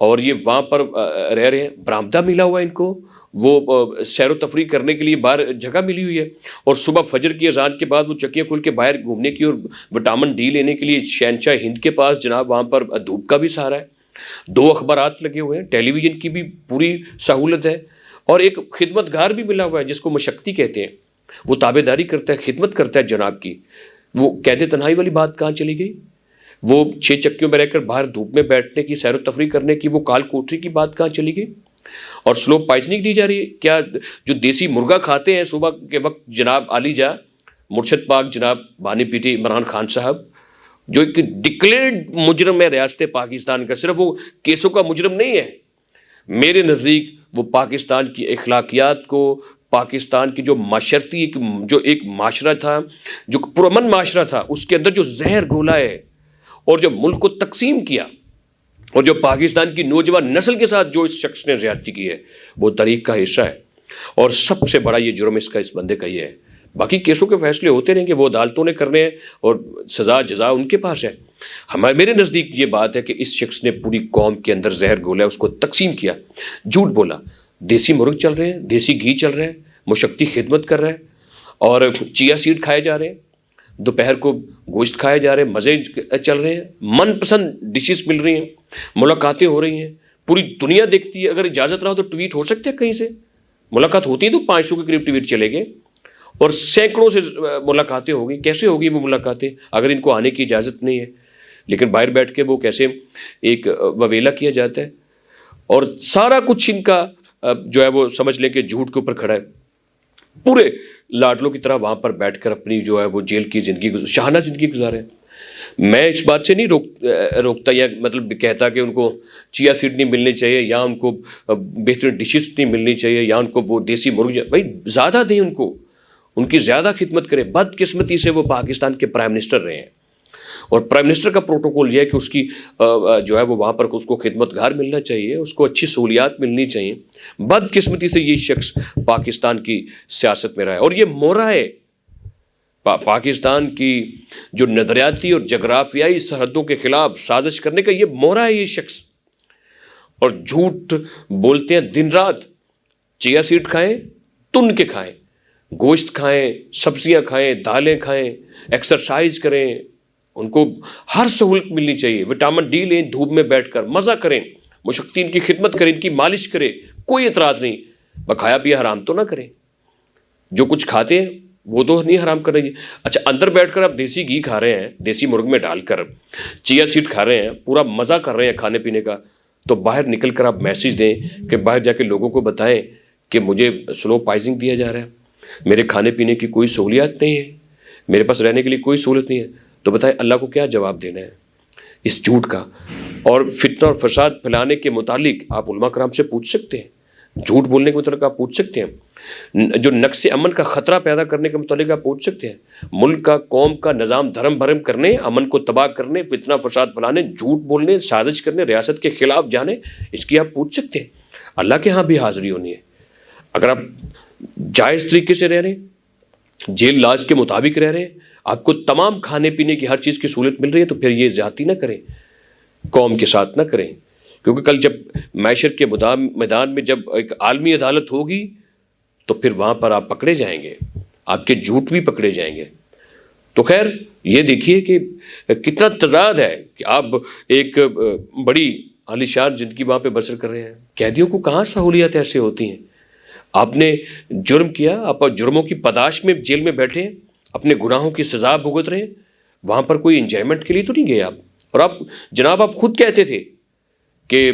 اور یہ وہاں پر رہ رہے ہیں، برآمدہ ملا ہوا ہے ان کو، وہ سیر و تفریح کرنے کے لیے باہر جگہ ملی ہوئی ہے، اور صبح فجر کی اذان کے بعد وہ چکیاں کھول کے باہر گھومنے کی اور وٹامن ڈی لینے کے لیے شہنشاہ ہند کے پاس جناب وہاں پر دھوپ کا بھی سہارا ہے، 2 اخبارات لگے ہوئے ہیں، ٹیلی ویژن کی بھی پوری سہولت ہے، اور ایک خدمت گار بھی ملا ہوا ہے جس کو مشقتی کہتے ہیں، وہ تابع داری کرتا ہے، خدمت کرتا ہے جناب کی۔ وہ قید تنہائی والی بات کہاں چلی گئی؟ وہ 6 چکیوں میں رہ کر باہر دھوپ میں بیٹھنے کی، سیر و تفریح کرنے کی وہ کال کوٹری کی بات کہاں چلی گئی؟ اور سلو پائزننگ دی جا رہی ہے کیا؟ جو دیسی مرغا کھاتے ہیں صبح کے وقت جناب عالی جا مرشد پاک جناب بانی پیٹی عمران خان صاحب، جو ایک ڈکلیئرڈ مجرم ہے ریاست پاکستان کا، صرف وہ کیسوں کا مجرم نہیں ہے، میرے نزدیک وہ پاکستان کی اخلاقیات کو، پاکستان کی جو معاشرتی جو ایک معاشرہ تھا، جو پرامن معاشرہ تھا، اس کے اندر جو زہر گھولا ہے اور جو ملک کو تقسیم کیا، اور جو پاکستان کی نوجوان نسل کے ساتھ جو اس شخص نے زیادتی کی ہے، وہ تاریخ کا حصہ ہے، اور سب سے بڑا یہ جرم اس بندے کا یہ ہے۔ باقی کیسوں کے فیصلے ہوتے رہیں گے، وہ عدالتوں نے کرنے ہیں، اور سزا جزا ان کے پاس ہے۔ میرے نزدیک یہ بات ہے کہ اس شخص نے پوری قوم کے اندر زہر گھولا، اس کو تقسیم کیا، جھوٹ بولا، دیسی مرغ چل رہے ہیں، دیسی گھی چل رہے ہیں، مشقتی خدمت کر رہے ہیں، اور چیا سیڈ کھائے جا رہے ہیں، دوپہر کو گوشت کھائے جا رہے ہیں، مزے چل رہے ہیں، من پسند ڈشز مل رہی ہیں، ملاقاتیں ہو رہی ہیں، پوری دنیا دیکھتی ہے۔ اگر اجازت رہا تو ٹویٹ ہو سکتے ہیں کہیں سے، ملاقات ہوتی ہے تو 500 کے قریب ٹویٹ چلے گئے، اور سینکڑوں سے ملاقاتیں ہو گئی۔ کیسے ہوگی وہ ملاقاتیں اگر ان کو آنے کی اجازت نہیں ہے؟ لیکن باہر بیٹھ کے وہ کیسے ایک وویلا کیا جاتا ہے، اور سارا کچھ ان کا جو ہے وہ سمجھ لیں کہ جھوٹ کے اوپر کھڑا ہے، پورے لاڈلوں کی طرح وہاں پر بیٹھ کر اپنی جو ہے وہ جیل کی زندگی شاہانہ زندگی گزارے۔ میں اس بات سے نہیں روکتا یا مطلب کہتا کہ ان کو چیا سیڈ نہیں ملنی چاہیے، یا ان کو بہترین ڈشز نہیں ملنی چاہیے، یا ان کو وہ دیسی مرغ، بھائی زیادہ دیں ان کی زیادہ خدمت کریں۔ بدقسمتی سے وہ پاکستان کے پرائم منسٹر رہے ہیں، اور پرائم منسٹر کا پروٹوکول یہ ہے کہ اس کی جو ہے وہ وہاں پر اس کو خدمت گار ملنا چاہیے، اس کو اچھی سہولیات ملنی چاہیے۔ بدقسمتی سے یہ شخص پاکستان کی سیاست میں رہا ہے، اور یہ مورا ہے پاکستان کی جو نظریاتی اور جغرافیائی سرحدوں کے خلاف سازش کرنے کا، یہ مورا ہے یہ شخص، اور جھوٹ بولتے ہیں دن رات۔ چیا سیڈ کھائیں، تن کے کھائیں، گوشت کھائیں، سبزیاں کھائیں، دالیں کھائیں، ایکسرسائز کریں، ان کو ہر سہولت ملنی چاہیے، وٹامن ڈی لیں، دھوپ میں بیٹھ کر مزہ کریں، مشقتی ان کی خدمت کریں، ان کی مالش کریں، کوئی اعتراض نہیں، بکھایا پیا حرام تو نہ کریں، جو کچھ کھاتے ہیں وہ تو نہیں حرام کر رہی ہے۔ اچھا، اندر بیٹھ کر آپ دیسی گھی کھا رہے ہیں، دیسی مرغ میں ڈال کر چیا سیڈ کھا رہے ہیں، پورا مزہ کر رہے ہیں کھانے پینے کا، تو باہر نکل کر آپ میسیج دیں کہ باہر جا کے لوگوں کو بتائیں کہ مجھے سلو پائزنگ دیا جا رہا ہے، میرے کھانے پینے کی کوئی سہولیات نہیں ہے، میرے پاس رہنے کے لیے کوئی سہولت نہیں ہے، تو بتائیں اللہ کو کیا جواب دینا ہے اس جھوٹ کا؟ اور فتنہ اور فساد پھیلانے کے متعلق آپ علماء کرام سے پوچھ سکتے ہیں، جھوٹ بولنے کے متعلق آپ پوچھ سکتے ہیں، جو نقص امن کا خطرہ پیدا کرنے کے متعلق آپ پوچھ سکتے ہیں، ملک کا، قوم کا نظام دھرم بھرم کرنے، امن کو تباہ کرنے، فتنہ فساد پھیلانے، جھوٹ بولنے، سازش کرنے، ریاست کے خلاف جانے، اس کی آپ پوچھ سکتے ہیں۔ اللہ کے ہاں بھی حاضری ہونی ہے۔ اگر آپ جائز طریقے سے رہ رہے ہیں، جیل لاز کے مطابق رہ رہے ہیں، آپ کو تمام کھانے پینے کی ہر چیز کی سہولت مل رہی ہے، تو پھر یہ زیادتی نہ کریں، قوم کے ساتھ نہ کریں، کیونکہ کل جب معیشر کے میدان میں جب ایک عالمی عدالت ہوگی تو پھر وہاں پر آپ پکڑے جائیں گے، آپ کے جھوٹ بھی پکڑے جائیں گے۔ تو خیر یہ دیکھیے کہ کتنا تضاد ہے کہ آپ ایک بڑی عالیشان زندگی وہاں پہ بسر کر رہے ہیں، قیدیوں کو کہاں سہولیات ایسے ہوتی ہیں؟ آپ نے جرم کیا، آپ جرموں کی پاداش میں جیل میں بیٹھے ہیں، اپنے گناہوں کی سزا بھگت رہے ہیں، وہاں پر کوئی انجوائمنٹ کے لیے تو نہیں گئے آپ۔ اور آپ جناب آپ خود کہتے تھے کہ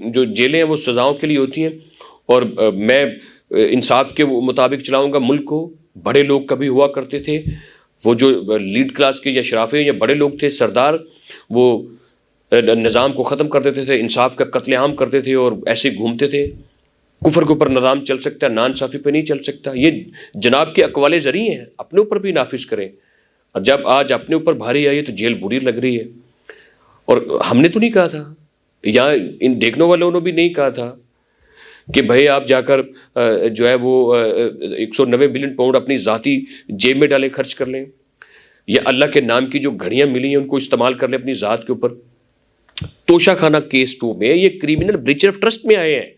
جو جیلیں ہیں وہ سزاؤں کے لیے ہوتی ہیں، اور میں انصاف کے مطابق چلاؤں گا ملک کو۔ بڑے لوگ کبھی ہوا کرتے تھے، وہ جو لیڈ کلاس کے یا شرافے یا بڑے لوگ تھے، سردار، وہ نظام کو ختم کر دیتے تھے، انصاف کا قتل عام کرتے تھے، اور ایسے گھومتے تھے۔ کفر کے اوپر نظام چل سکتا ہے، ناانصافی پہ نہیں چل سکتا۔ یہ جناب کے اقوال زرعی ہیں، اپنے اوپر بھی نافذ کریں۔ اور جب آج اپنے اوپر بھاری آئی ہے تو جیل بری لگ رہی ہے، اور ہم نے تو نہیں کہا تھا، یا ان دیکھنے والوں نے بھی نہیں کہا تھا کہ بھائی آپ جا کر جو ہے وہ 190 بلین پاؤنڈ اپنی ذاتی جیب میں ڈالیں، خرچ کر لیں، یا اللہ کے نام کی جو گھڑیاں ملی ہیں ان کو استعمال کر لیں اپنی ذات کے اوپر۔ توشہ خانہ کیس 2 میں یہ کریمنل بریچ آف ٹرسٹ میں آئے ہیں،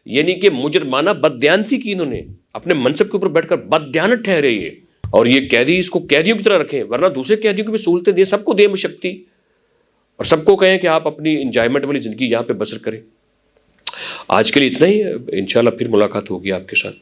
یعنی کہ مجرمانہ بددیانتی کی، انہوں نے اپنے منصب کے اوپر بیٹھ کر بددیانت ٹھہرے یہ، اور یہ قیدی اس کو قیدیوں کی طرح رکھیں، ورنہ دوسرے قیدیوں کو بھی سہولتیں دیں، سب کو دیں مشقتی، اور سب کو کہیں کہ آپ اپنی انجوائمنٹ والی زندگی یہاں پہ بسر کریں۔ آج کے لیے اتنا ہی ہے، انشاءاللہ پھر ملاقات ہوگی آپ کے ساتھ۔